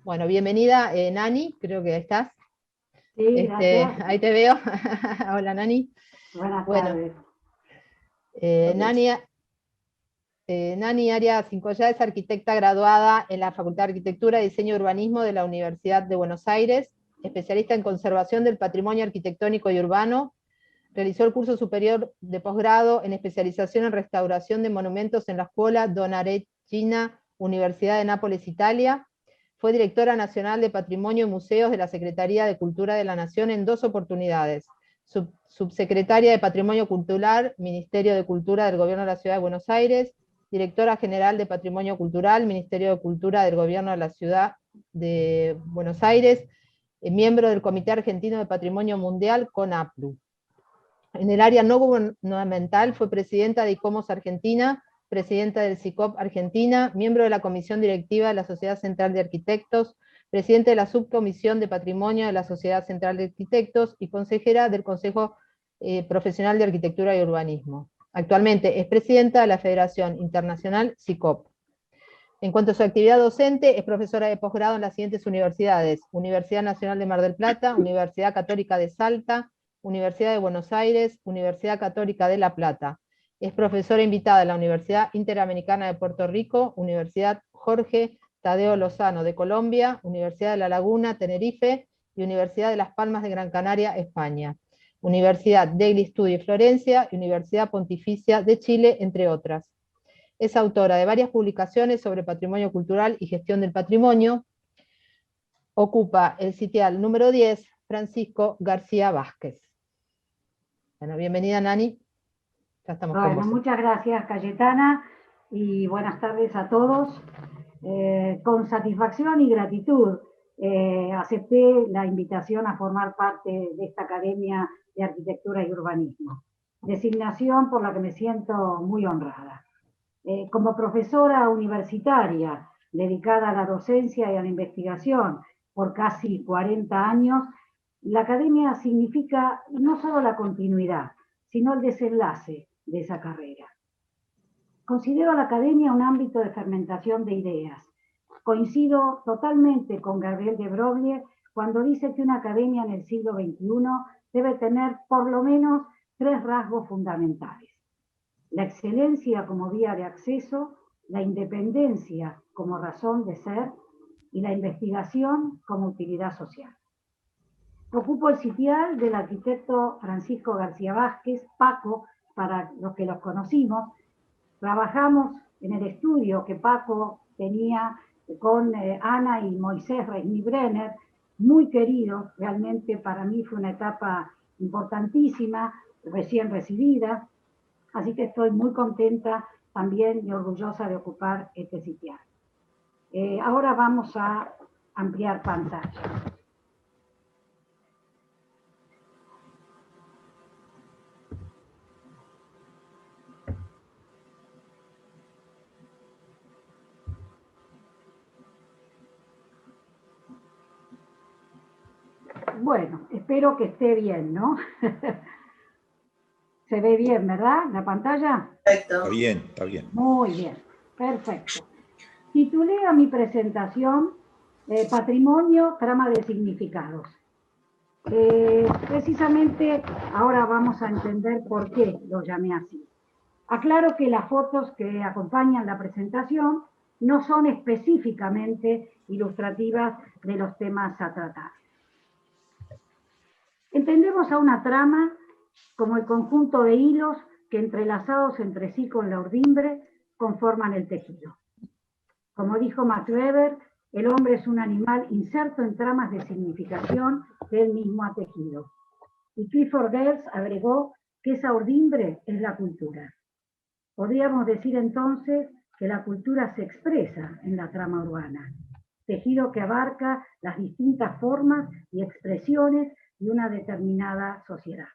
Bueno, bienvenida, Nani, creo que estás. Sí, gracias. Ahí te veo. Hola, Nani. Buenas Bueno, tardes. Nani, Nani Arias Cincoya es arquitecta graduada en la Facultad de Arquitectura, Diseño y Urbanismo de la Universidad de Buenos Aires, especialista en conservación del patrimonio arquitectónico y urbano. Realizó el curso superior de posgrado en especialización en restauración de monumentos en la Scuola Donna Regina, Universidad de Nápoles, Italia. Fue directora nacional de Patrimonio y Museos de la Secretaría de Cultura de la Nación en 2 oportunidades. Subsecretaria de Patrimonio Cultural, Ministerio de Cultura del Gobierno de la Ciudad de Buenos Aires. Directora General de Patrimonio Cultural, Ministerio de Cultura del Gobierno de la Ciudad de Buenos Aires. Miembro del Comité Argentino de Patrimonio Mundial, CONAPLU. En el área no gubernamental fue presidenta de ICOMOS Argentina, presidenta del SICOP Argentina, miembro de la Comisión Directiva de la Sociedad Central de Arquitectos, presidente de la Subcomisión de Patrimonio de la Sociedad Central de Arquitectos y consejera del Consejo Profesional de Arquitectura y Urbanismo. Actualmente es presidenta de la Federación Internacional SICOP. En cuanto a su actividad docente, es profesora de posgrado en las siguientes universidades: Universidad Nacional de Mar del Plata, Universidad Católica de Salta, Universidad de Buenos Aires, Universidad Católica de La Plata. Es profesora invitada en la Universidad Interamericana de Puerto Rico, Universidad Jorge Tadeo Lozano de Colombia, Universidad de La Laguna, Tenerife, y Universidad de Las Palmas de Gran Canaria, España. Universidad Degli Studi Florencia y Universidad Pontificia de Chile, entre otras. Es autora de varias publicaciones sobre patrimonio cultural y gestión del patrimonio. Ocupa el sitial número 10, Francisco García Vázquez. Bueno, bienvenida, Nani. Ya estamos con vos. Muchas gracias, Cayetana, y buenas tardes a todos. Con satisfacción y gratitud acepté la invitación a formar parte de esta Academia de Arquitectura y Urbanismo, designación por la que me siento muy honrada. Como profesora universitaria dedicada a la docencia y a la investigación por casi 40 años, la academia significa no solo la continuidad, sino el desenlace de esa carrera. Considero a la academia un ámbito de fermentación de ideas. Coincido totalmente con Gabriel de Broglie cuando dice que una academia en el siglo XXI debe tener por lo menos 3 rasgos fundamentales: la excelencia como vía de acceso, la independencia como razón de ser y la investigación como utilidad social. Ocupo el sitial del arquitecto Francisco García Vázquez, Paco, para los que los conocimos. Trabajamos en el estudio que Paco tenía con Ana y Moisés Reisny-Brenner, muy queridos. Realmente para mí fue una etapa importantísima, recién recibida, así que estoy muy contenta también y orgullosa de ocupar este sitial. Ahora vamos a ampliar pantalla. Bueno, espero que esté bien, ¿no? Se ve bien, ¿verdad? ¿La pantalla? Perfecto. Está bien, está bien. Muy bien, perfecto. Titulé a mi presentación Patrimonio, trama de significados. Precisamente ahora vamos a entender por qué lo llamé así. Aclaro que las fotos que acompañan la presentación no son específicamente ilustrativas de los temas a tratar. Entendemos a una trama como el conjunto de hilos que, entrelazados entre sí con la urdimbre, conforman el tejido. Como dijo Max Weber, el hombre es un animal inserto en tramas de significación que él mismo ha tejido. Y Clifford Geertz agregó que esa urdimbre es la cultura. Podríamos decir entonces que la cultura se expresa en la trama urbana, tejido que abarca las distintas formas y expresiones de una determinada sociedad.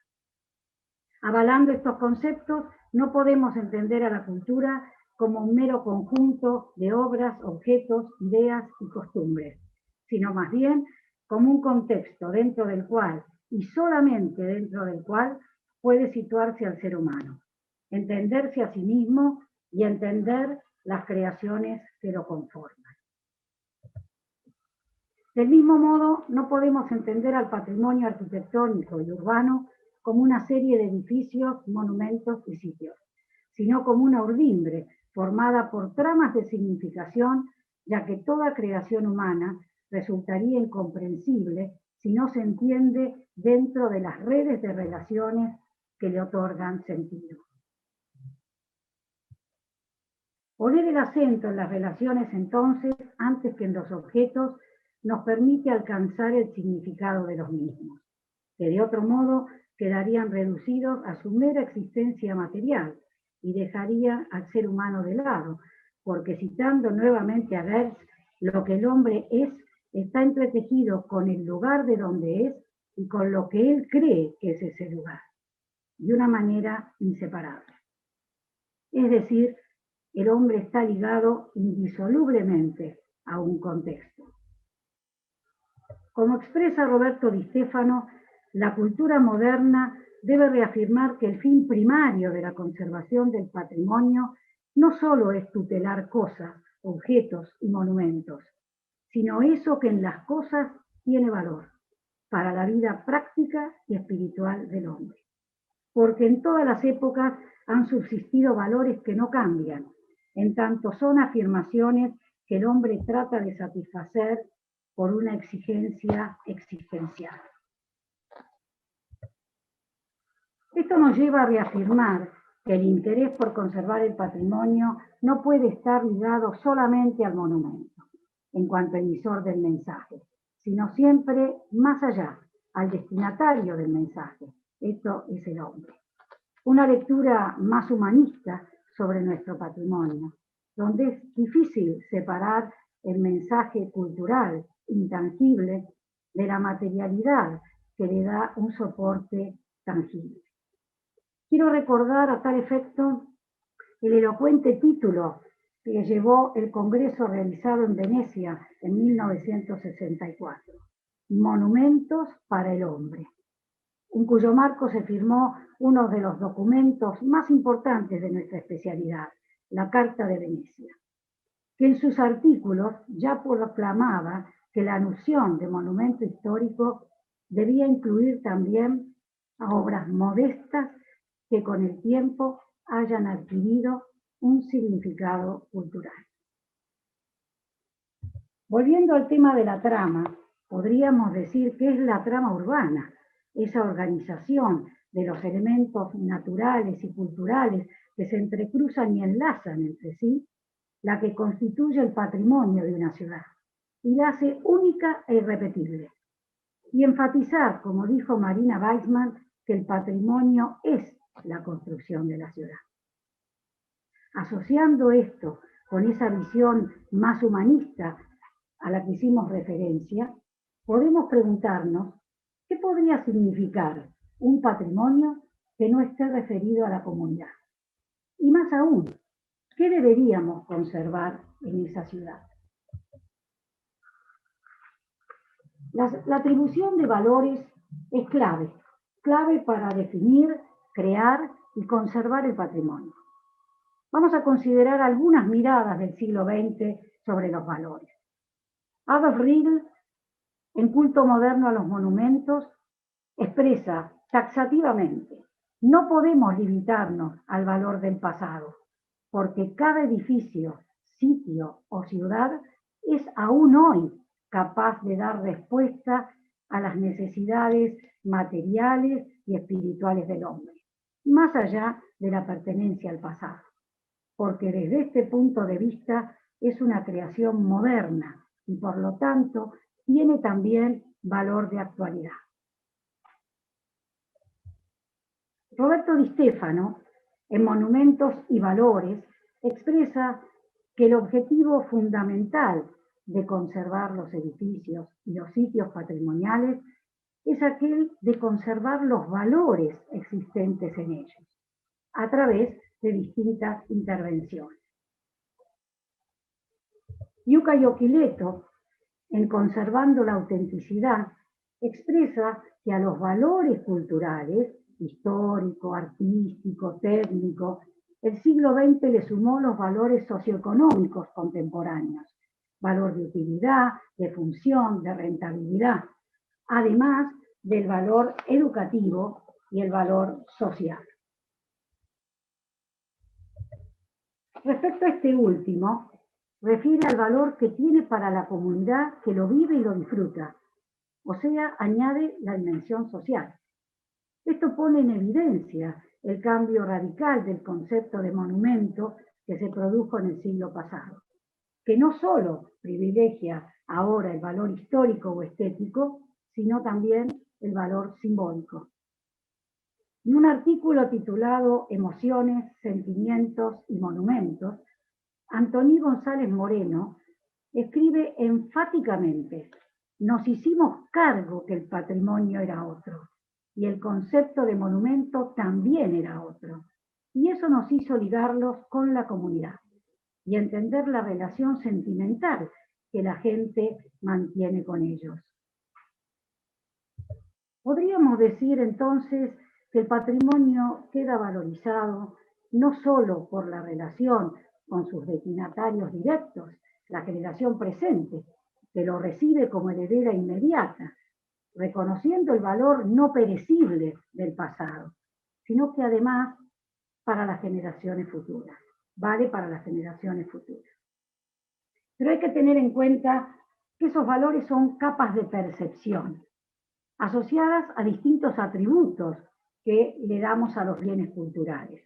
Avalando estos conceptos, no podemos entender a la cultura como un mero conjunto de obras, objetos, ideas y costumbres, sino más bien como un contexto dentro del cual, y solamente dentro del cual, puede situarse al ser humano, entenderse a sí mismo y entender las creaciones que lo conforman. Del mismo modo, no podemos entender al patrimonio arquitectónico y urbano como una serie de edificios, monumentos y sitios, sino como una urdimbre formada por tramas de significación, ya que toda creación humana resultaría incomprensible si no se entiende dentro de las redes de relaciones que le otorgan sentido. Poner el acento en las relaciones, entonces, antes que en los objetos, nos permite alcanzar el significado de los mismos, que de otro modo quedarían reducidos a su mera existencia material y dejarían al ser humano de lado, porque citando nuevamente a Geertz, lo que el hombre es está entretejido con el lugar de donde es y con lo que él cree que es ese lugar, de una manera inseparable. Es decir, el hombre está ligado indisolublemente a un contexto. Como expresa Roberto Di Stefano, la cultura moderna debe reafirmar que el fin primario de la conservación del patrimonio no solo es tutelar cosas, objetos y monumentos, sino eso que en las cosas tiene valor para la vida práctica y espiritual del hombre. Porque en todas las épocas han subsistido valores que no cambian, en tanto son afirmaciones que el hombre trata de satisfacer por una exigencia existencial. Esto nos lleva a reafirmar que el interés por conservar el patrimonio no puede estar ligado solamente al monumento, en cuanto emisor del mensaje, sino siempre más allá, al destinatario del mensaje. Esto es el hombre. Una lectura más humanista sobre nuestro patrimonio, donde es difícil separar el mensaje cultural intangible de la materialidad que le da un soporte tangible. Quiero recordar a tal efecto el elocuente título que llevó el congreso realizado en Venecia en 1964, Monumentos para el Hombre, en cuyo marco se firmó uno de los documentos más importantes de nuestra especialidad, la Carta de Venecia, que en sus artículos ya proclamaba que la noción de monumento histórico debía incluir también a obras modestas que con el tiempo hayan adquirido un significado cultural. Volviendo al tema de la trama, podríamos decir que es la trama urbana, esa organización de los elementos naturales y culturales que se entrecruzan y enlazan entre sí, la que constituye el patrimonio de una ciudad y la hace única e irrepetible. Y enfatizar, como dijo Marina Weissman, que el patrimonio es la construcción de la ciudad. Asociando esto con esa visión más humanista a la que hicimos referencia, podemos preguntarnos qué podría significar un patrimonio que no esté referido a la comunidad. Y más aún, ¿qué deberíamos conservar en esa ciudad? La atribución de valores es clave para definir, crear y conservar el patrimonio. Vamos a considerar algunas miradas del siglo XX sobre los valores. Adolf Riegel, en Culto moderno a los monumentos, expresa taxativamente: no podemos limitarnos al valor del pasado, porque cada edificio, sitio o ciudad es aún hoy capaz de dar respuesta a las necesidades materiales y espirituales del hombre, más allá de la pertenencia al pasado, porque desde este punto de vista es una creación moderna y por lo tanto tiene también valor de actualidad. Roberto Di Stefano, en Monumentos y Valores, expresa que el objetivo fundamental de conservar los edificios y los sitios patrimoniales es aquel de conservar los valores existentes en ellos, a través de distintas intervenciones. Yuka Yoquileto, en Conservando la autenticidad, expresa que a los valores culturales, histórico, artístico, técnico, el siglo XX le sumó los valores socioeconómicos contemporáneos, valor de utilidad, de función, de rentabilidad, además del valor educativo y el valor social. Respecto a este último, refiere al valor que tiene para la comunidad que lo vive y lo disfruta, o sea, añade la dimensión social. Esto pone en evidencia el cambio radical del concepto de monumento que se produjo en el siglo pasado, que no solo privilegia ahora el valor histórico o estético, sino también el valor simbólico. En un artículo titulado Emociones, Sentimientos y Monumentos, Antoní González Moreno escribe enfáticamente: nos hicimos cargo que el patrimonio era otro, y el concepto de monumento también era otro, y eso nos hizo ligarlos con la comunidad y entender la relación sentimental que la gente mantiene con ellos. Podríamos decir entonces que el patrimonio queda valorizado no solo por la relación con sus destinatarios directos, la generación presente, que lo recibe como heredera inmediata, reconociendo el valor no perecible del pasado, sino que además para las generaciones futuras, vale para las generaciones futuras. Pero hay que tener en cuenta que esos valores son capas de percepción, asociadas a distintos atributos que le damos a los bienes culturales,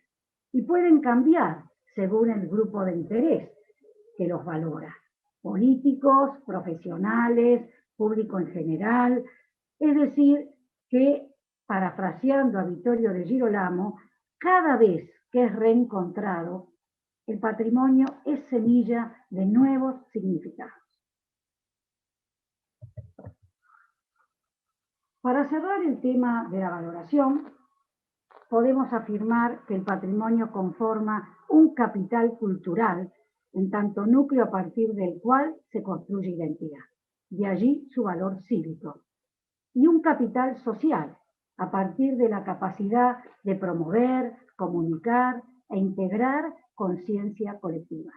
y pueden cambiar según el grupo de interés que los valora, políticos, profesionales, público en general. Es decir, que, parafraseando a Vittorio de Girolamo, cada vez que es reencontrado, el patrimonio es semilla de nuevos significados. Para cerrar el tema de la valoración, podemos afirmar que el patrimonio conforma un capital cultural, en tanto núcleo a partir del cual se construye identidad, de allí su valor cívico, y un capital social, a partir de la capacidad de promover, comunicar e integrar conciencia colectiva.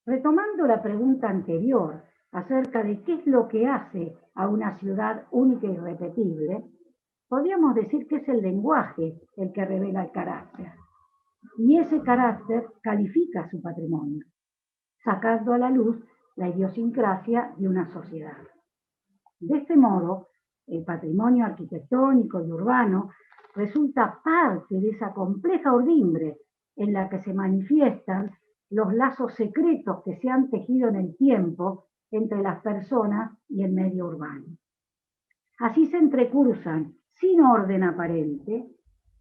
Retomando la pregunta anterior acerca de qué es lo que hace a una ciudad única e irrepetible, podríamos decir que es el lenguaje el que revela el carácter. Y ese carácter califica su patrimonio, sacando a la luz la idiosincrasia de una sociedad. De este modo, el patrimonio arquitectónico y urbano resulta parte de esa compleja urdimbre en la que se manifiestan los lazos secretos que se han tejido en el tiempo entre las personas y el medio urbano. Así se entrecruzan, sin orden aparente,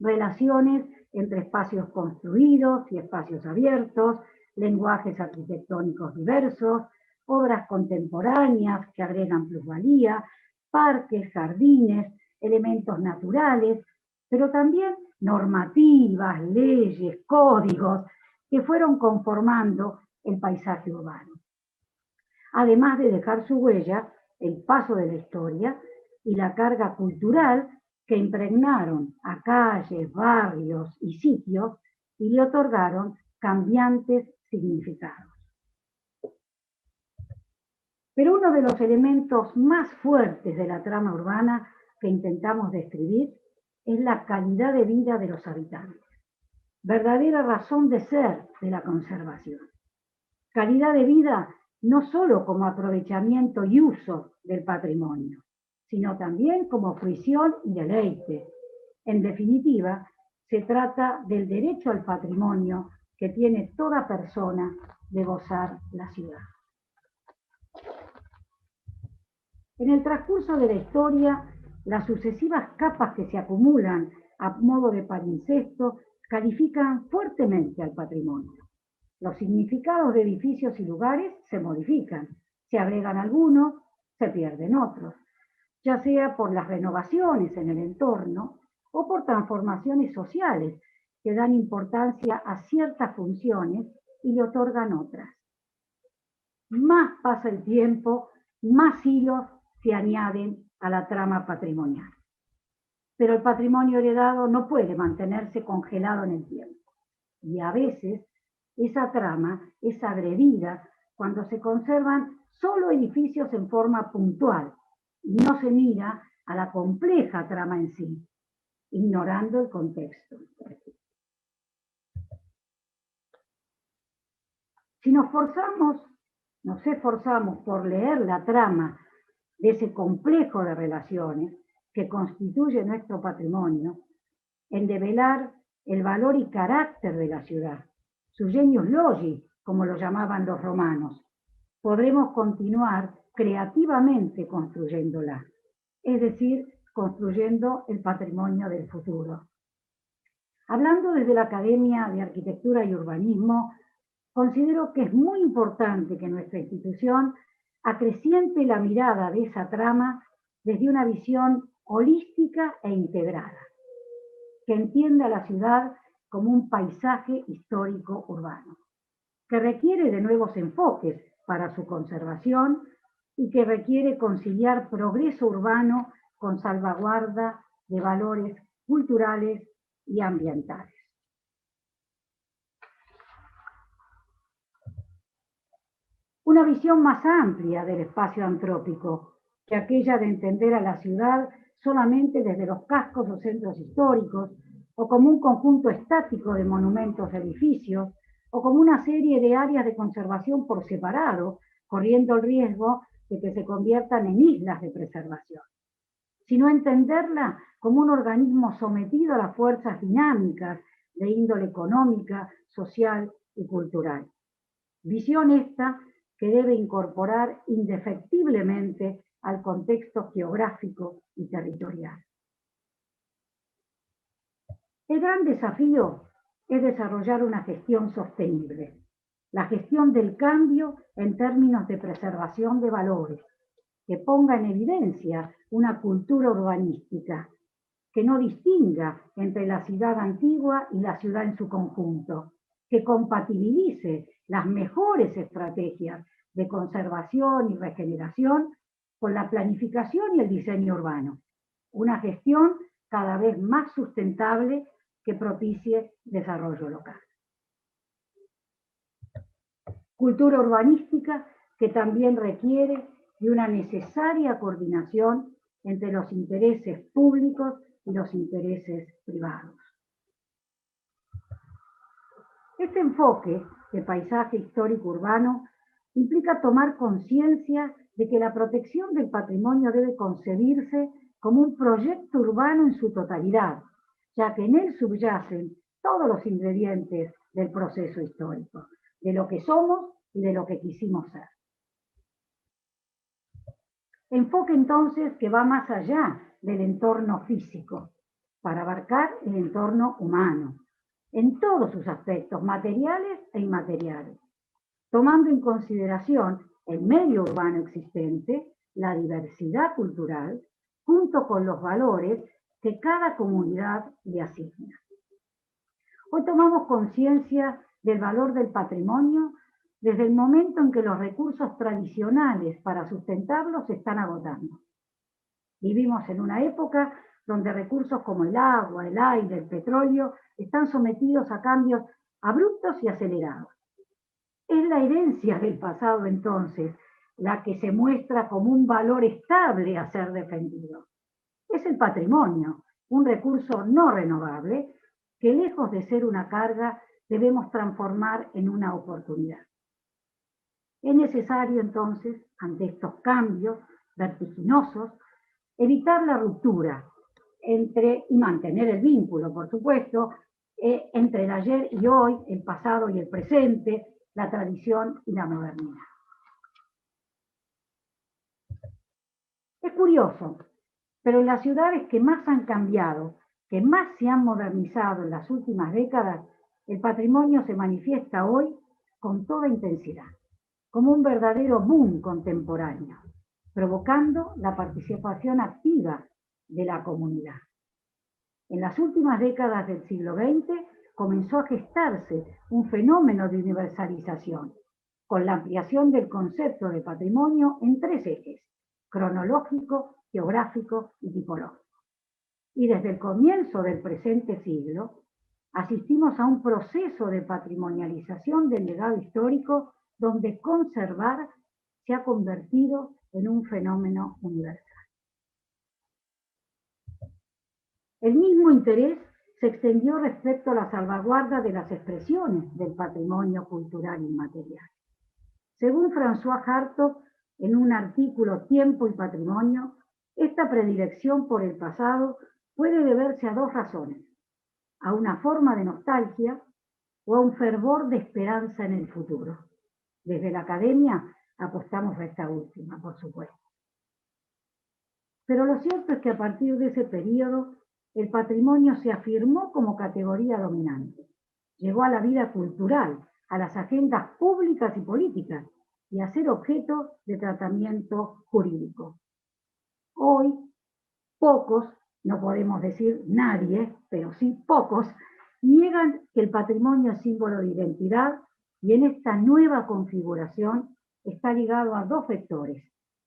relaciones entre espacios construidos y espacios abiertos, lenguajes arquitectónicos diversos, obras contemporáneas que agregan plusvalía, parques, jardines, elementos naturales, pero también normativas, leyes, códigos que fueron conformando el paisaje urbano. Además de dejar su huella, el paso de la historia y la carga cultural que impregnaron a calles, barrios y sitios y le otorgaron cambiantes significados. Pero uno de los elementos más fuertes de la trama urbana que intentamos describir es la calidad de vida de los habitantes, verdadera razón de ser de la conservación. Calidad de vida no solo como aprovechamiento y uso del patrimonio, sino también como fruición y deleite. En definitiva, se trata del derecho al patrimonio que tiene toda persona de gozar la ciudad. En el transcurso de la historia, las sucesivas capas que se acumulan a modo de palincesto califican fuertemente al patrimonio. Los significados de edificios y lugares se modifican, se agregan algunos, se pierden otros, ya sea por las renovaciones en el entorno o por transformaciones sociales que dan importancia a ciertas funciones y le otorgan otras. Más pasa el tiempo, más hilos se añaden a la trama patrimonial. Pero el patrimonio heredado no puede mantenerse congelado en el tiempo y a veces Esa trama es agredida cuando se conservan solo edificios en forma puntual y no se mira a la compleja trama en sí, ignorando el contexto. Si nos esforzamos por leer la trama de ese complejo de relaciones que constituye nuestro patrimonio, en develar el valor y carácter de la ciudad, su genius logi, como lo llamaban los romanos, podremos continuar creativamente construyéndola, es decir, construyendo el patrimonio del futuro. Hablando desde la Academia de Arquitectura y Urbanismo, considero que es muy importante que nuestra institución acreciente la mirada de esa trama desde una visión holística e integrada, que entienda la ciudad como un paisaje histórico urbano, que requiere de nuevos enfoques para su conservación y que requiere conciliar progreso urbano con salvaguarda de valores culturales y ambientales. Una visión más amplia del espacio antrópico que aquella de entender a la ciudad solamente desde los cascos o centros históricos, o como un conjunto estático de monumentos, edificios, o como una serie de áreas de conservación por separado, corriendo el riesgo de que se conviertan en islas de preservación, sino entenderla como un organismo sometido a las fuerzas dinámicas de índole económica, social y cultural. Visión esta que debe incorporar indefectiblemente al contexto geográfico y territorial. El gran desafío es desarrollar una gestión sostenible, la gestión del cambio en términos de preservación de valores, que ponga en evidencia una cultura urbanística, que no distinga entre la ciudad antigua y la ciudad en su conjunto, que compatibilice las mejores estrategias de conservación y regeneración con la planificación y el diseño urbano. Una gestión cada vez más sustentable que propicie desarrollo local. Cultura urbanística que también requiere de una necesaria coordinación entre los intereses públicos y los intereses privados. Este enfoque de paisaje histórico urbano implica tomar conciencia de que la protección del patrimonio debe concebirse como un proyecto urbano en su totalidad, ya que en él subyacen todos los ingredientes del proceso histórico, de lo que somos y de lo que quisimos ser. Enfoque entonces que va más allá del entorno físico, para abarcar el entorno humano, en todos sus aspectos, materiales e inmateriales, tomando en consideración el medio urbano existente, la diversidad cultural, junto con los valores que cada comunidad le asigna. Hoy tomamos conciencia del valor del patrimonio desde el momento en que los recursos tradicionales para sustentarlo se están agotando. Vivimos en una época donde recursos como el agua, el aire, el petróleo están sometidos a cambios abruptos y acelerados. Es la herencia del pasado entonces la que se muestra como un valor estable a ser defendido. Es el patrimonio, un recurso no renovable que lejos de ser una carga debemos transformar en una oportunidad. Es necesario entonces, ante estos cambios vertiginosos, evitar la ruptura y mantener el vínculo, por supuesto, entre el ayer y hoy, el pasado y el presente, la tradición y la modernidad. Es curioso, pero en las ciudades que más han cambiado, que más se han modernizado en las últimas décadas, el patrimonio se manifiesta hoy con toda intensidad, como un verdadero boom contemporáneo, provocando la participación activa de la comunidad. En las últimas décadas del siglo XX comenzó a gestarse un fenómeno de universalización, con la ampliación del concepto de patrimonio en tres ejes: cronológico, geográfico y tipológico. Y desde el comienzo del presente siglo, Asistimos a un proceso de patrimonialización del legado histórico donde conservar se ha convertido en un fenómeno universal. El mismo interés se extendió respecto a la salvaguarda de las expresiones del patrimonio cultural inmaterial. Según François Hartog, en un artículo Tiempo y Patrimonio, esta predilección por el pasado puede deberse a dos razones: a una forma de nostalgia o a un fervor de esperanza en el futuro. Desde la academia apostamos a esta última, por supuesto. Pero lo cierto es que a partir de ese periodo, el patrimonio se afirmó como categoría dominante. Llegó a la vida cultural, a las agendas públicas y políticas, y a ser objeto de tratamiento jurídico. Hoy, pocos, no podemos decir nadie, pero sí pocos, niegan que el patrimonio es símbolo de identidad, y en esta nueva configuración está ligado a dos vectores: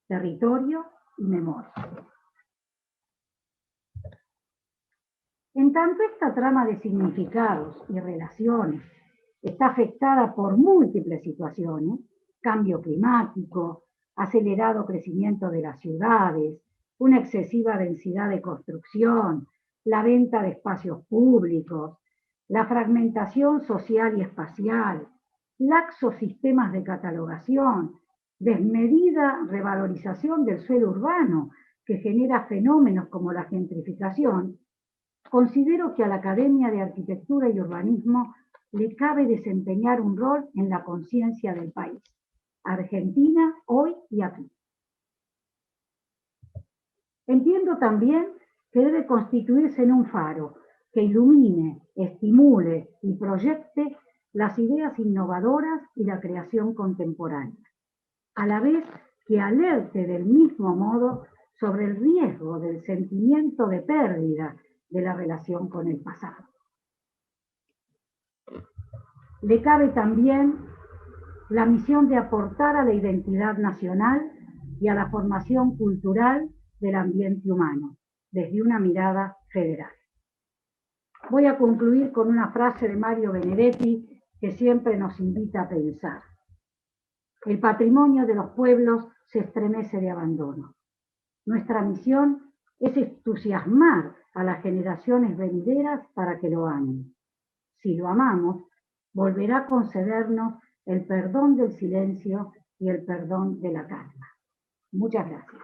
territorio y memoria. En tanto esta trama de significados y relaciones está afectada por múltiples situaciones: cambio climático, acelerado crecimiento de las ciudades, una excesiva densidad de construcción, la venta de espacios públicos, la fragmentación social y espacial, laxos sistemas de catalogación, desmedida revalorización del suelo urbano que genera fenómenos como la gentrificación, considero que a la Academia de Arquitectura y Urbanismo le cabe desempeñar un rol en la conciencia del país, Argentina, hoy y aquí. Entiendo también que debe constituirse en un faro que ilumine, estimule y proyecte las ideas innovadoras y la creación contemporánea, a la vez que alerte del mismo modo sobre el riesgo del sentimiento de pérdida de la relación con el pasado. Le cabe también la misión de aportar a la identidad nacional y a la formación cultural del ambiente humano, desde una mirada federal. Voy a concluir con una frase de Mario Benedetti que siempre nos invita a pensar. El patrimonio de los pueblos se estremece de abandono. Nuestra misión es entusiasmar a las generaciones venideras para que lo amen. Si lo amamos, volverá a concedernos el perdón del silencio y el perdón de la calma. Muchas gracias.